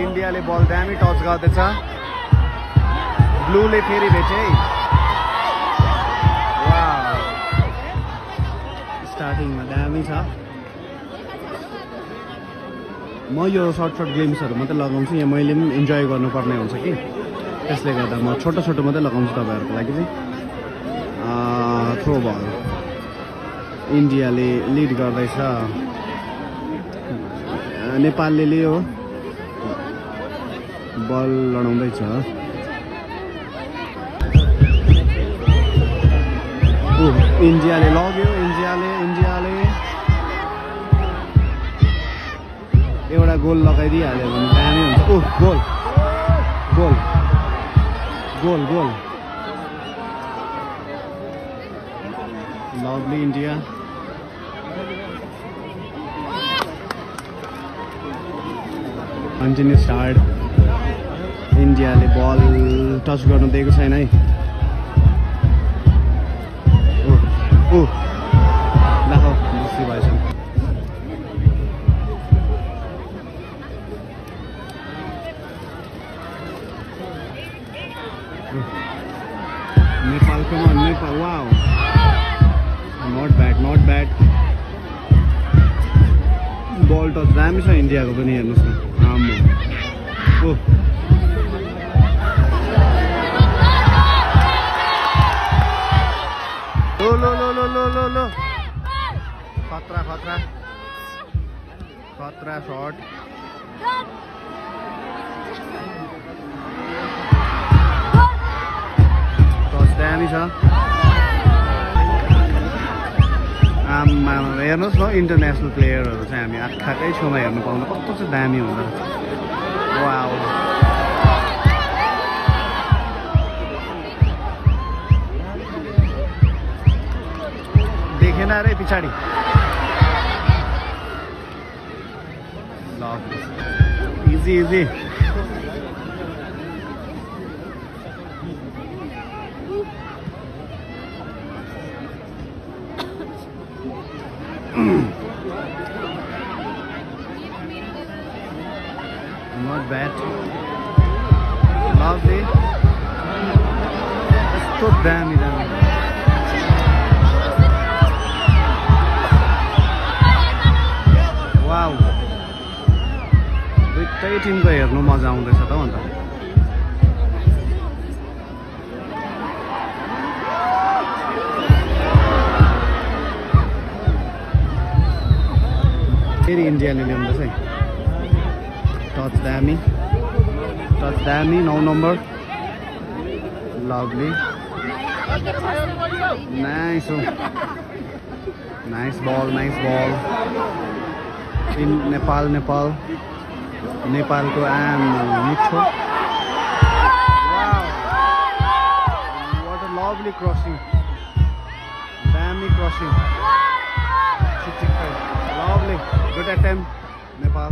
इन्डियाले बल दामी टच गर्दैछ ब्लूले फेरि भेटे स्टार्टिङमा दामी छ म यो सर्ट गेम्सहरू मात्रै लगाउँछु यहाँ मैले पनि इन्जोय गर्नुपर्ने हुन्छ कि त्यसले गर्दा म छोटो मात्रै लगाउँछु तपाईँहरूको लागि चाहिँ थ्रो बल इन्डियाले लिड गर्दैछ नेपालले लियो बल लडाउँदैछ इन्डियाले लग्यो इन्डियाले एउटा गोल लगाइदिइहाल्यो भने दामी हुन्छ goal lovely India continuous hard इन्डियाले बल टच गर्नु दिएको छैन है खुसी भएछ नेपालको Nepal wow not bad ball touch दामी छ इन्डियाको पनि हेर्नुहोस् न आम्मो लो खतरा शॉट टच दामी छ हेर्नुहोस् न इन्टरनेसनल प्लेयरहरू चाहिँ हामी आँखाकै छेउमा हेर्नु पाउँदा कस्तो चाहिँ दामी हुँदो रहेछ वाउ देखेन रे पछाडि easy not bad lovely so damn wow दुईटै टिमको हेर्नु मजा आउँदैछ त अन्त फेरि इन्डियाले ल्याउँदैछ है टच दामी 9 number lovely nice ball in Nepal ko मिठो wow what a lovely crossing dammy crossing lovely good attempt Nepal